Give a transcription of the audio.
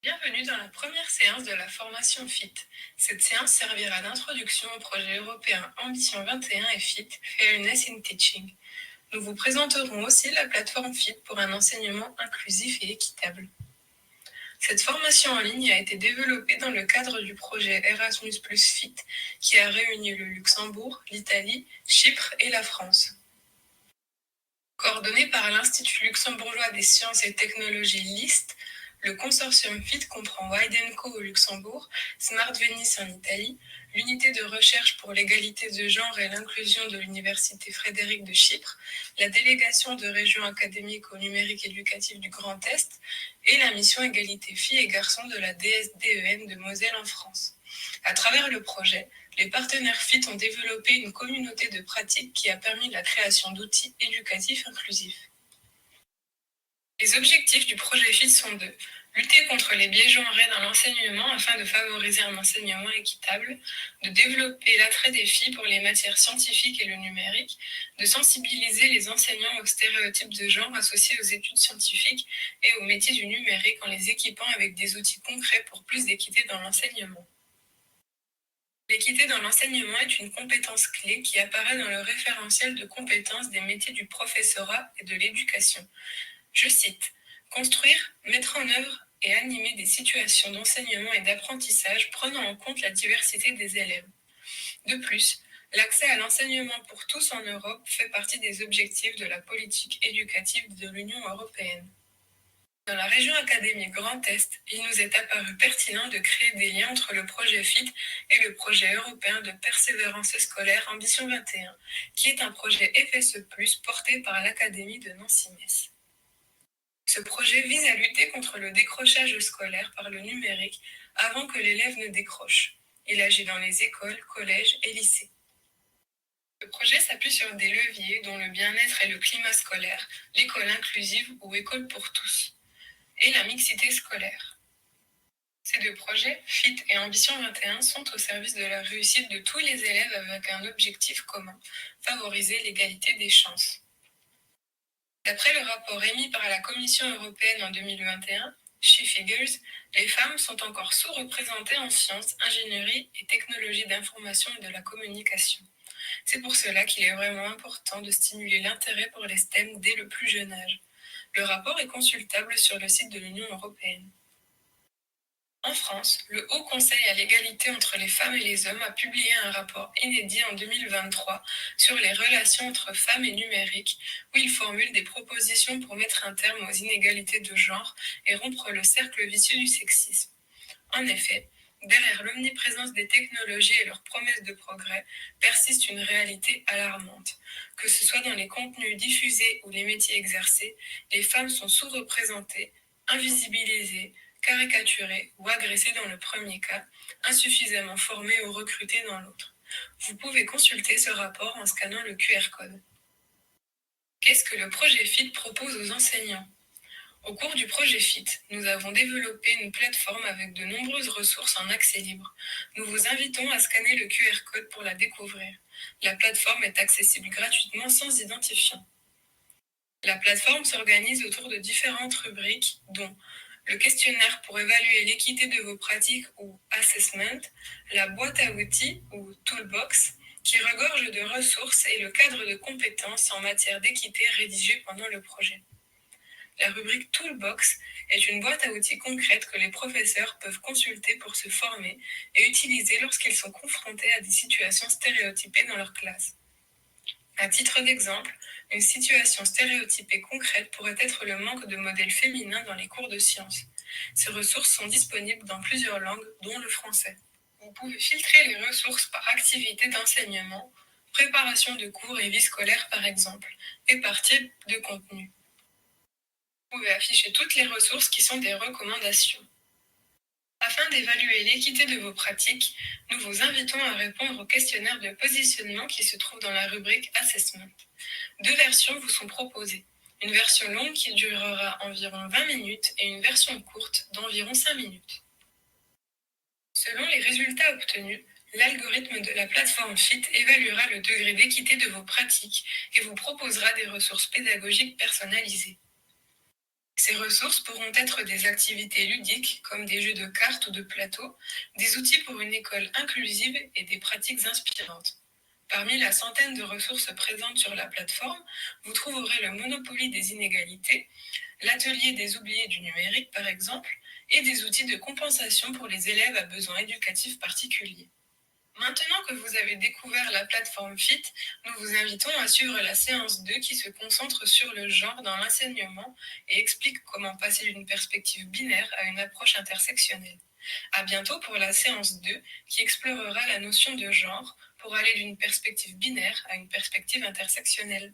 Bienvenue dans la première séance de la formation FIT. Cette séance servira d'introduction au projet européen Ambition 21 et FIT, Fairness in Teaching. Nous vous présenterons aussi la plateforme FIT pour un enseignement inclusif et équitable. Cette formation en ligne a été développée dans le cadre du projet Erasmus + FIT qui a réuni le Luxembourg, l'Italie, Chypre et la France. Coordonné par l'Institut luxembourgeois des sciences et technologies LIST, le consortium FIT comprend Widenco au Luxembourg, Smart Venice en Italie, l'unité de recherche pour l'égalité de genre et l'inclusion de l'Université Frédéric de Chypre, la délégation de région académique au numérique éducatif du Grand Est et la mission égalité filles et garçons de la DSDEN de Moselle en France. À travers le projet, les partenaires FIT ont développé une communauté de pratiques qui a permis la création d'outils éducatifs inclusifs. Les objectifs du projet FIT sont de lutter contre les biais genrés dans l'enseignement afin de favoriser un enseignement équitable, de développer l'attrait des filles pour les matières scientifiques et le numérique, de sensibiliser les enseignants aux stéréotypes de genre associés aux études scientifiques et aux métiers du numérique en les équipant avec des outils concrets pour plus d'équité dans l'enseignement. L'équité dans l'enseignement est une compétence clé qui apparaît dans le référentiel de compétences des métiers du professorat et de l'éducation. Je cite, « Construire, mettre en œuvre et animer des situations d'enseignement et d'apprentissage prenant en compte la diversité des élèves. » De plus, l'accès à l'enseignement pour tous en Europe fait partie des objectifs de la politique éducative de l'Union européenne. Dans la région académique Grand Est, il nous est apparu pertinent de créer des liens entre le projet FIT et le projet européen de persévérance scolaire Ambition 21, qui est un projet FSE+, porté par l'Académie de Nancy-Metz. Ce projet vise à lutter contre le décrochage scolaire par le numérique avant que l'élève ne décroche. Il agit dans les écoles, collèges et lycées. Le projet s'appuie sur des leviers dont le bien-être et le climat scolaire, l'école inclusive ou école pour tous, et la mixité scolaire. Ces deux projets, FIT et Ambition 21, sont au service de la réussite de tous les élèves avec un objectif commun, favoriser l'égalité des chances. D'après le rapport émis par la Commission européenne en 2021, She Figures, les femmes sont encore sous-représentées en sciences, ingénierie et technologies d'information et de la communication. C'est pour cela qu'il est vraiment important de stimuler l'intérêt pour les STEM dès le plus jeune âge. Le rapport est consultable sur le site de l'Union européenne. En France, le Haut Conseil à l'égalité entre les femmes et les hommes a publié un rapport inédit en 2023 sur les relations entre femmes et numérique, où il formule des propositions pour mettre un terme aux inégalités de genre et rompre le cercle vicieux du sexisme. En effet, derrière l'omniprésence des technologies et leurs promesses de progrès, persiste une réalité alarmante. Que ce soit dans les contenus diffusés ou les métiers exercés, les femmes sont sous-représentées, invisibilisées, caricaturées ou agressées dans le premier cas, insuffisamment formées ou recrutées dans l'autre. Vous pouvez consulter ce rapport en scannant le QR code. Qu'est-ce que le projet FIT propose aux enseignants ? Au cours du projet FIT, nous avons développé une plateforme avec de nombreuses ressources en accès libre. Nous vous invitons à scanner le QR code pour la découvrir. La plateforme est accessible gratuitement sans identifiant. La plateforme s'organise autour de différentes rubriques, dont le questionnaire pour évaluer l'équité de vos pratiques ou assessment, la boîte à outils ou toolbox, qui regorge de ressources et le cadre de compétences en matière d'équité rédigé pendant le projet. La rubrique Toolbox est une boîte à outils concrète que les professeurs peuvent consulter pour se former et utiliser lorsqu'ils sont confrontés à des situations stéréotypées dans leur classe. À titre d'exemple, une situation stéréotypée concrète pourrait être le manque de modèles féminins dans les cours de sciences. Ces ressources sont disponibles dans plusieurs langues, dont le français. Vous pouvez filtrer les ressources par activité d'enseignement, préparation de cours et vie scolaire par exemple, et par type de contenu. Vous pouvez afficher toutes les ressources qui sont des recommandations. Afin d'évaluer l'équité de vos pratiques, nous vous invitons à répondre au questionnaire de positionnement qui se trouve dans la rubrique Assessment. 2 versions vous sont proposées. Une version longue qui durera environ 20 minutes et une version courte d'environ 5 minutes. Selon les résultats obtenus, l'algorithme de la plateforme FIT évaluera le degré d'équité de vos pratiques et vous proposera des ressources pédagogiques personnalisées. Ces ressources pourront être des activités ludiques comme des jeux de cartes ou de plateau, des outils pour une école inclusive et des pratiques inspirantes. Parmi la centaine de ressources présentes sur la plateforme, vous trouverez le Monopoly des inégalités, l'atelier des oubliés du numérique par exemple, et des outils de compensation pour les élèves à besoins éducatifs particuliers. Maintenant que vous avez découvert la plateforme FIT, nous vous invitons à suivre la séance 2 qui se concentre sur le genre dans l'enseignement et explique comment passer d'une perspective binaire à une approche intersectionnelle. À bientôt pour la séance 2 qui explorera la notion de genre pour aller d'une perspective binaire à une perspective intersectionnelle.